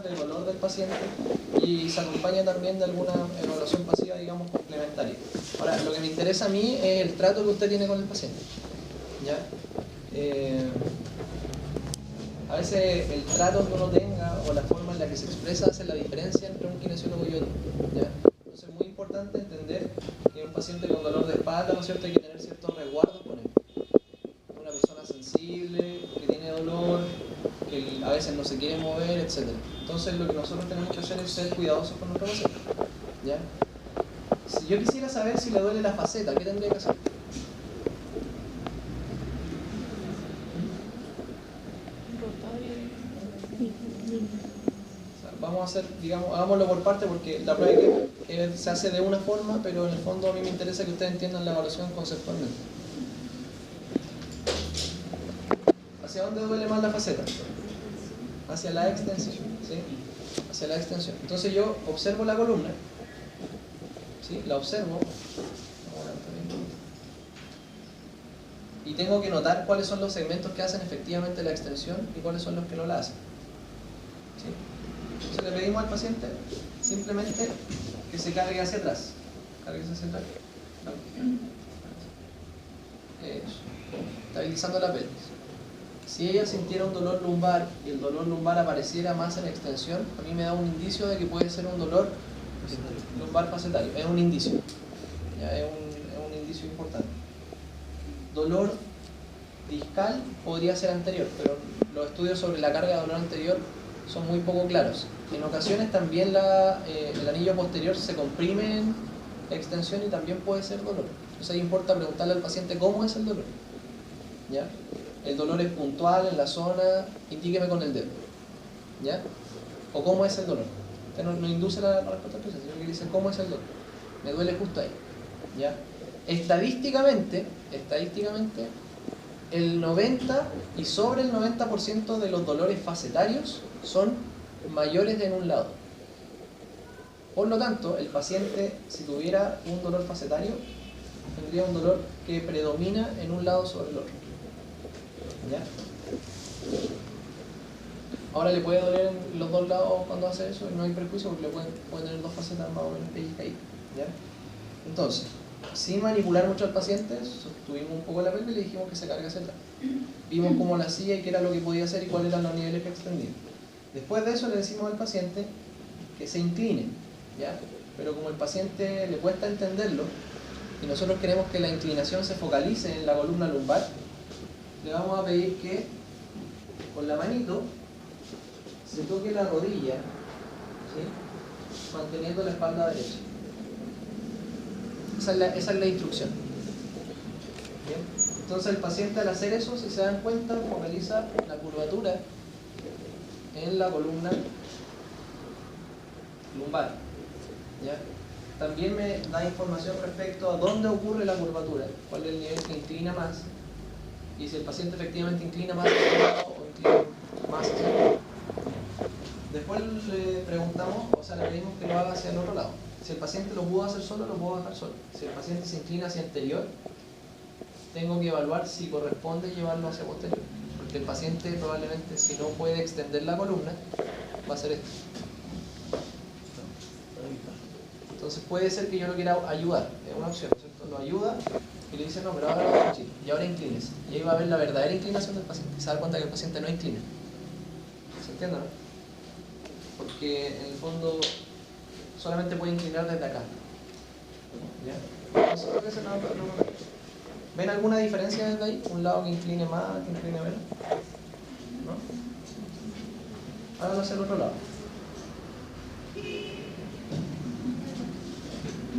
muestras del dolor del paciente y se acompaña también de alguna evaluación pasiva, digamos, complementaria. Ahora, lo que me interesa a mí es el trato que usted tiene con el paciente, ¿ya? A veces el trato que uno tenga o la forma en la que se expresa hace la diferencia entre un kinesiólogo y otro, ¿ya? Entonces es muy importante entender que un paciente con dolor de espalda, ¿no es cierto?, hay que tener ciertos resguardos con él. Una persona sensible, que tiene dolor, que a veces no se quiere mover, etc. Entonces lo que nosotros tenemos que hacer es ser cuidadosos con nuestro paciente, ¿ya? Si yo quisiera saber si le duele la faceta, ¿qué tendría que hacer? Vamos a hacer, digamos, hagámoslo por parte porque la prueba que se hace de una forma, pero en el fondo a mí me interesa que ustedes entiendan la evaluación conceptualmente. ¿Hacia dónde duele más la faceta? Hacia la extensión, ¿sí? Hacia la extensión. Entonces yo observo la columna, ¿sí? La observo y tengo que notar cuáles son los segmentos que hacen efectivamente la extensión y cuáles son los que no la hacen, ¿sí? Entonces le pedimos al paciente simplemente que se cargue hacia atrás. Cárguese hacia atrás. Eso. Estabilizando la pelvis. Si ella sintiera un dolor lumbar y el dolor lumbar apareciera más en extensión, a mí me da un indicio de que puede ser un dolor lumbar facetario. Es un indicio. ¿Ya? Es un indicio importante. Dolor discal podría ser anterior, pero los estudios sobre la carga de dolor anterior son muy poco claros. En ocasiones también el anillo posterior se comprime en extensión y también puede ser dolor. Entonces ahí importa preguntarle al paciente cómo es el dolor, ¿ya? El dolor es puntual en la zona, indíqueme con el dedo, ¿ya? O cómo es el dolor. Usted no induce la respuesta al paciente, sino que dice cómo es el dolor. Me duele justo ahí, ¿ya? Estadísticamente, el 90 y sobre el 90% de los dolores facetarios son mayores en un lado. Por lo tanto, el paciente, si tuviera un dolor facetario, tendría un dolor que predomina en un lado sobre el otro, ¿ya? Ahora le puede doler en los dos lados cuando hace eso y no hay perjuicio porque puede tener dos facetas más o menos pellizcaditas, ¿ya? Entonces, sin manipular mucho al paciente, sostuvimos un poco la pelvis y le dijimos que se cargue hacia atrás. Vimos cómo la hacía y qué era lo que podía hacer y cuáles eran los niveles que extendía. Después de eso le decimos al paciente que se incline, ¿ya? Pero como el paciente le cuesta entenderlo y nosotros queremos que la inclinación se focalice en la columna lumbar, le vamos a pedir que con la manito se toque la rodilla, ¿sí?, manteniendo la espalda derecha. Esa es la instrucción. ¿Bien? Entonces el paciente al hacer eso, si se dan cuenta, focaliza la curvatura en la columna lumbar, ¿ya? También me da información respecto a dónde ocurre la curvatura, cuál es el nivel que inclina más, y si el paciente efectivamente inclina más hacia un lado o inclina más hacia el otro. Después le preguntamos, o sea, le pedimos que lo haga hacia el otro lado. Si el paciente lo pudo hacer solo, lo puedo dejar solo. Si el paciente se inclina hacia anterior, tengo que evaluar si corresponde llevarlo hacia posterior. Porque el paciente probablemente, si no puede extender la columna, va a hacer esto. Entonces puede ser que yo lo quiera ayudar, es una opción, ¿cierto? Lo ayuda y le dice, no, pero ahora lo hago chico, y ahora inclínese. Y ahí va a ver la verdadera inclinación del paciente. Y se da cuenta que el paciente no inclina. ¿Se entiende, no? Porque en el fondo solamente puede inclinar desde acá, ¿ya? Entonces, ¿ven alguna diferencia desde ahí? ¿Un lado que incline más, que incline menos? ¿No? Háganlo hacia el otro lado.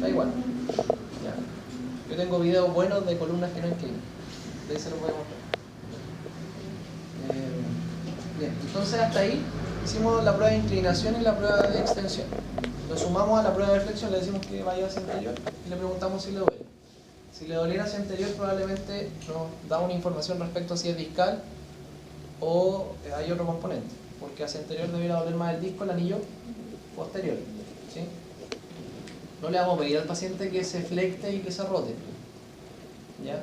Da igual, ¿ya? Yo tengo videos buenos de columnas que no inclinan. De ahí se los voy a mostrar. Bien, entonces hasta ahí hicimos la prueba de inclinación y la prueba de extensión. Lo sumamos a la prueba de flexión, le decimos que vaya hacia anterior y le preguntamos si le duele. Si le doliera hacia anterior, probablemente nos da una información respecto a si es discal o hay otro componente, porque hacia anterior debiera doler más el disco, el anillo posterior, ¿sí? No le vamos a pedir al paciente que se flecte y que se rote, ¿ya?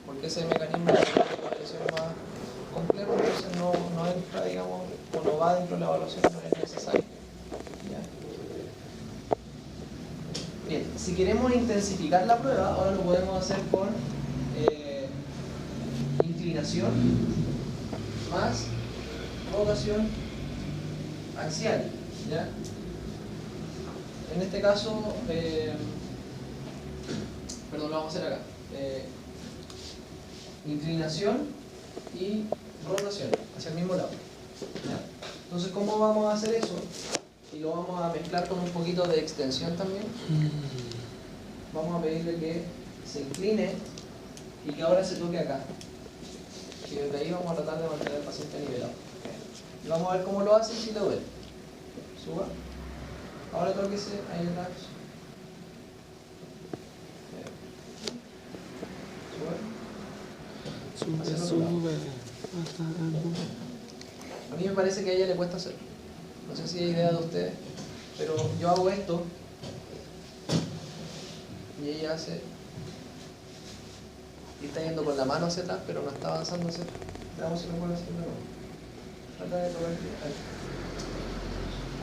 Porque ese mecanismo de presión complejo, entonces no entra, digamos, o no va dentro de la evaluación, no es necesario. ¿Ya? Bien, si queremos intensificar la prueba, ahora lo podemos hacer con inclinación más rotación axial. ¿Ya? En este caso, perdón, lo vamos a hacer acá. Inclinación y rotación hacia el mismo lado. ¿Ya? Entonces, ¿cómo vamos a hacer eso? Y lo vamos a mezclar con un poquito de extensión también. Vamos a pedirle que se incline y que ahora se toque acá. Y desde ahí vamos a tratar de mantener al paciente nivelado. Y vamos a ver cómo lo hace y si le duele. Suba. Ahora tóquese ahí atrás. Sube. A mí me parece que a ella le cuesta hacer. No sé si hay idea de ustedes, pero yo hago esto y ella hace y está yendo con la mano hacia atrás, pero no está avanzando hacia atrás. Veamos si lo puedo hacer de nuevo. Trata de tocar ahí.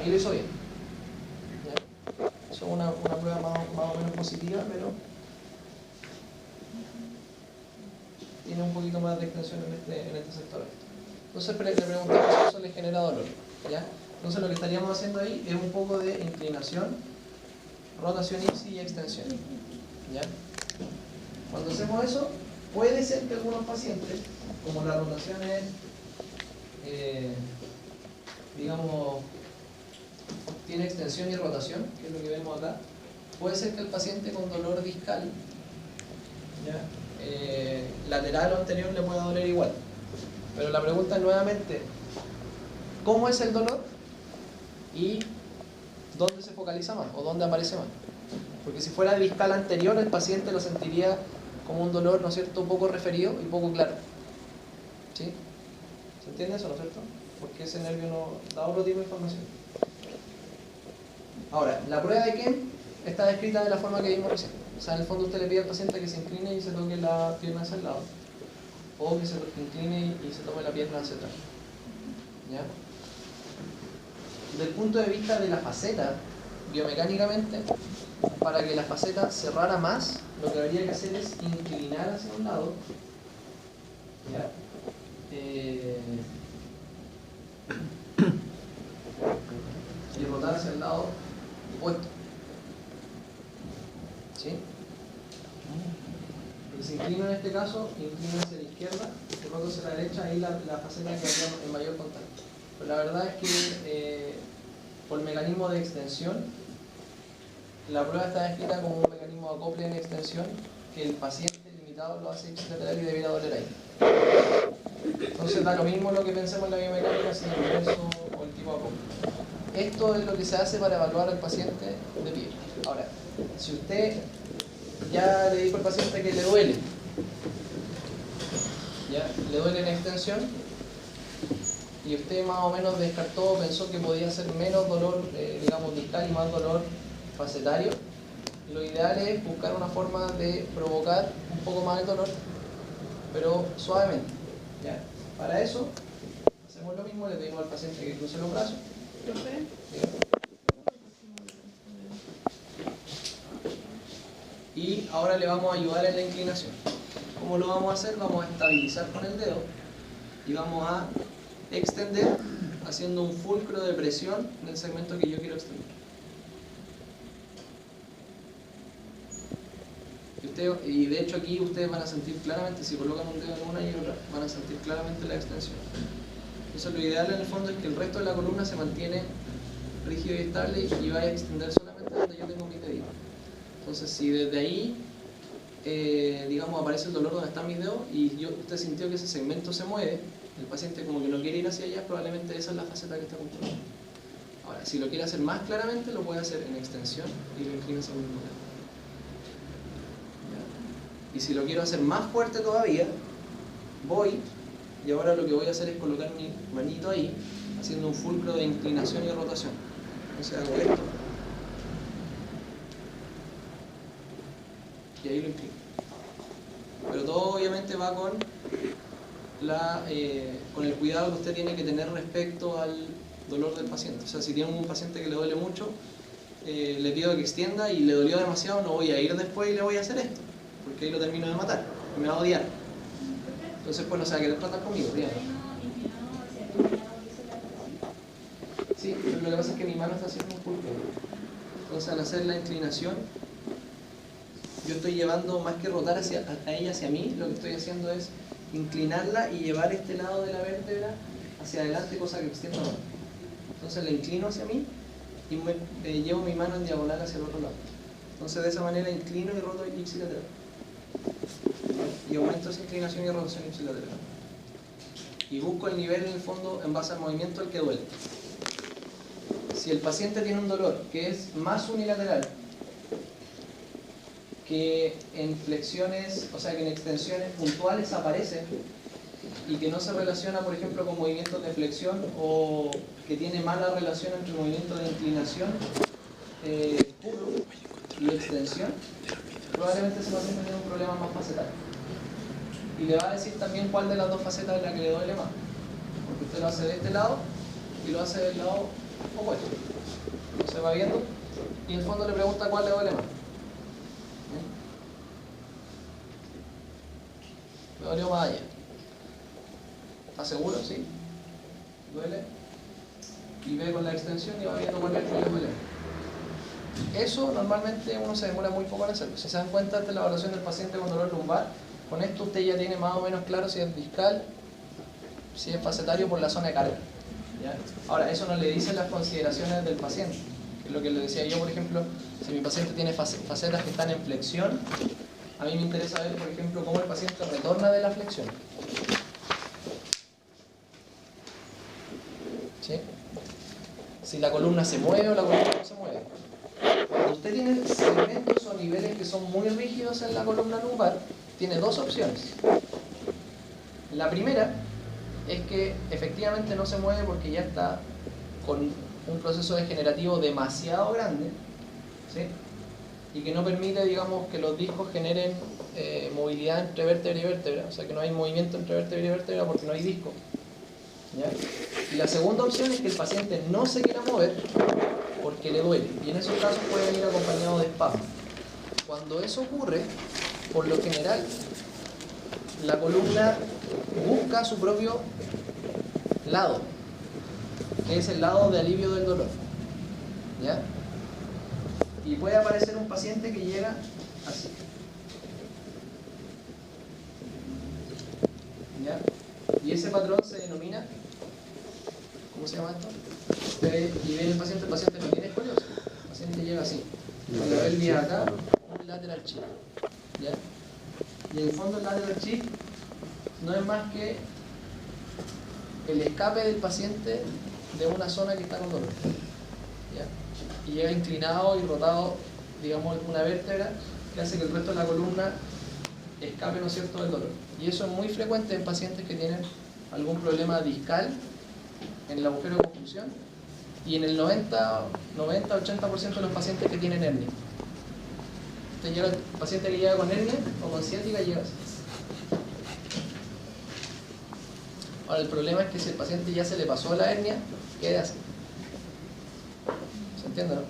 Ahí lo hizo bien. ¿Ya? Eso es una prueba más o menos positiva, pero tiene un poquito más de extensión en este sector. Entonces le preguntamos si eso le genera dolor. ¿Ya? Entonces lo que estaríamos haciendo ahí es un poco de inclinación, rotación y extensión. ¿Ya? Cuando hacemos eso, puede ser que algunos pacientes, como la rotación es, digamos, tiene extensión y rotación, que es lo que vemos acá, puede ser que el paciente con dolor discal, ¿ya? Lateral o anterior le pueda doler igual. Pero la pregunta es nuevamente, ¿cómo es el dolor? Y ¿dónde se focaliza más? ¿O dónde aparece más? Porque si fuera discal anterior, el paciente lo sentiría como un dolor, ¿no es cierto?, poco referido y poco claro. ¿Sí? ¿Se entiende eso, no es cierto? Porque ese nervio no da otro tipo de información. Ahora, la prueba de Kemp está descrita de la forma que vimos recién. O sea, en el fondo usted le pide al paciente que se incline y se toque la pierna hacia el lado. O que se incline y se tome la pierna hacia atrás. ¿Ya? Desde el punto de vista de la faceta, biomecánicamente, para que la faceta cerrara más, lo que habría que hacer es inclinar hacia un lado. ¿Ya? Y rotar hacia el lado opuesto. ¿Sí? Y se inclina en este caso, inclina hacia la izquierda, y roto hacia la derecha, ahí la faceta quedaría en mayor contacto. Pero la verdad es que por mecanismo de extensión, la prueba está descrita como un mecanismo de acople en extensión, que el paciente limitado lo hace ipsilateral y debiera doler ahí. Entonces da lo mismo lo que pensemos en la biomecánica, si el inverso o el tipo de acople. Esto es lo que se hace para evaluar al paciente de pie. Ahora, si usted ya le dijo al paciente que le duele, ¿ya? Le duele en extensión, y usted más o menos descartó, pensó que podía ser menos dolor, digamos, discal y más dolor facetario, lo ideal es buscar una forma de provocar un poco más el dolor, pero suavemente. ¿Ya? Para eso, hacemos lo mismo, le pedimos al paciente que cruce los brazos. Y ahora le vamos a ayudar en la inclinación. ¿Cómo lo vamos a hacer? Vamos a estabilizar con el dedo y vamos a extender haciendo un fulcro de presión en el segmento que yo quiero extender. Y de hecho aquí ustedes van a sentir claramente, si colocan un dedo en una y otra, van a sentir claramente la extensión. Entonces lo ideal en el fondo es que el resto de la columna se mantiene rígido y estable y va a extender solamente donde yo tengo mis deditos. Entonces si desde ahí, digamos, aparece el dolor donde están mis dedos y usted sintió que ese segmento se mueve, el paciente como que no quiere ir hacia allá, probablemente esa es la faceta que está controlando. Ahora, si lo quiere hacer más claramente, lo puede hacer en extensión y lo inclina hacia un mismo lado. Y si lo quiero hacer más fuerte todavía, voy, y ahora lo que voy a hacer es colocar mi manito ahí, haciendo un fulcro de inclinación y rotación. Entonces hago esto, y ahí lo inclino. Pero todo obviamente va con con el cuidado que usted tiene que tener respecto al dolor del paciente. O sea, si tiene un paciente que le duele mucho, le pido que extienda y le dolió demasiado, no voy a ir después y le voy a hacer esto, porque ahí lo termino de matar, me va a odiar. Entonces, pues no se va a querer tratar conmigo, primero. Sí, pero lo que pasa es que mi mano está haciendo un pulpo. Entonces, al hacer la inclinación, yo estoy llevando, más que rotar a ella hacia mí, lo que estoy haciendo es inclinarla y llevar este lado de la vértebra hacia adelante, cosa que extiendo más. Entonces la inclino hacia mí y llevo mi mano en diagonal hacia el otro lado. Entonces de esa manera inclino y roto ipsilateral. Y aumento esa inclinación y rotación ipsilateral. Y busco el nivel en el fondo en base al movimiento del que duele. Si el paciente tiene un dolor que es más unilateral, que en flexiones, o sea que en extensiones puntuales aparece y que no se relaciona, por ejemplo, con movimientos de flexión o que tiene mala relación entre movimientos de inclinación puro y extensión, probablemente ese paciente tiene un problema más facetario. Y le va a decir también cuál de las dos facetas es la que le duele más, porque usted lo hace de este lado y lo hace del lado opuesto. No se va viendo y en el fondo le pregunta cuál le duele más. Me dolió más allá. ¿Está seguro? Sí. ¿Duele? Y ve con la extensión y va viendo cuál es el que le duele. Eso normalmente uno se demora muy poco en hacerlo. Si se dan cuenta, esta es la evaluación del paciente con dolor lumbar. Con esto usted ya tiene más o menos claro si es discal, si es facetario por la zona de carga. ¿Ya? Ahora, eso no le dice las consideraciones del paciente. Que es lo que le decía yo, por ejemplo, si mi paciente tiene facetas que están en flexión, a mí me interesa ver, por ejemplo, cómo el paciente retorna de la flexión. ¿Sí? Si la columna se mueve o la columna no se mueve. Cuando usted tiene segmentos o niveles que son muy rígidos en la columna lumbar, tiene dos opciones. La primera es que efectivamente no se mueve porque ya está con un proceso degenerativo demasiado grande, ¿sí? Y que no permite, digamos, que los discos generen movilidad entre vértebra y vértebra, o sea que no hay movimiento entre vértebra y vértebra porque no hay disco. ¿Ya? Y la segunda opción es que el paciente no se quiera mover porque le duele, y en esos casos puede venir acompañado de espasmo. Cuando eso ocurre, por lo general, la columna busca su propio lado, que es el lado de alivio del dolor. ¿Ya? Y puede aparecer un paciente que llega así. ¿Ya? Y ese patrón se denomina, ¿cómo se llama esto? Y ve el paciente no tiene escoliosis. El paciente llega así. Con la pelvis acá, un lateral shift. ¿Ya? Y en el fondo el lateral shift no es más que el escape del paciente de una zona que está con dolor. ¿Ya? Y llega inclinado y rotado, digamos, una vértebra que hace que el resto de la columna escape, ¿no es cierto?, del dolor. Y eso es muy frecuente en pacientes que tienen algún problema discal en el agujero de conjunción y en el 90-80% de los pacientes que tienen hernia. El paciente que llega con hernia o con ciática llega así. Ahora, el problema es que si el paciente ya se le pasó la hernia, queda así. ¿Se entiende, no?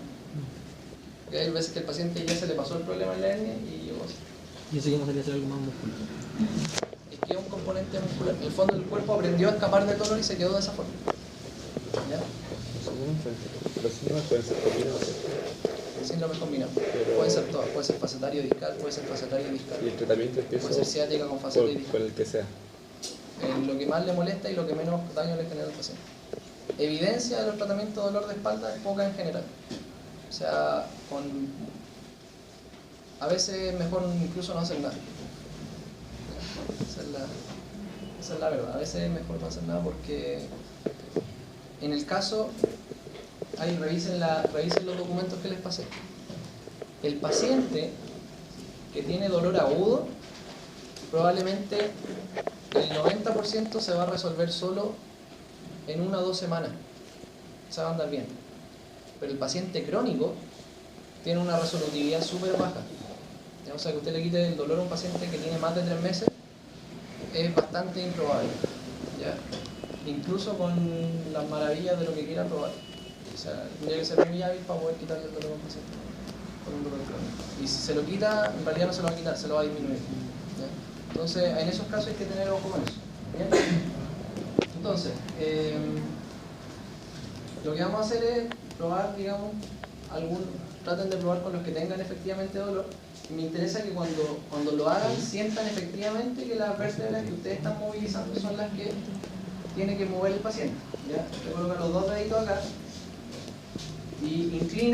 Porque hay veces que el paciente ya se le pasó el problema en la hernia y llegó así. Y eso ya no sería hacer algo más muscular. Es que es un componente muscular. En el fondo el cuerpo aprendió a escapar del dolor y se quedó de esa forma. ¿Ya? Los síndromes pueden ser combinados. Síndromes combinados. Pueden ser todas. Puede ser facetario discal, puede ser facetario discal. Y el tratamiento empieza puede ser ciática con facetario discal. Con el que sea. Lo que más le molesta y lo que menos daño le genera al paciente. Evidencia de los tratamientos de dolor de espalda es poca en general. O sea, a veces es mejor incluso no hacer nada. Esa es la verdad. A veces es mejor no hacer nada porque en el caso, ahí revisen los documentos que les pasé. El paciente que tiene dolor agudo, probablemente el 90% se va a resolver solo en 1 o 2 semanas. Se va a andar bien. Pero el paciente crónico tiene una resolutividad súper baja. O sea, que usted le quite el dolor a un paciente que tiene más de 3 meses, es bastante improbable, ¿ya? Incluso con las maravillas de lo que quiera probar. O sea, tendría que ser muy hábil para poder quitarle el dolor a un paciente con un dolor crónico. Y si se lo quita, en realidad no se lo va a quitar, se lo va a disminuir, ¿ya? Entonces, en esos casos hay que tener ojo con eso, ¿ya? Entonces, lo que vamos a hacer es probar, digamos, traten de probar con los que tengan efectivamente dolor. Y me interesa que cuando lo hagan sientan efectivamente que las vértebras que ustedes están movilizando son las que tiene que mover el paciente, ¿ya? Usted coloca los dos deditos acá y inclina.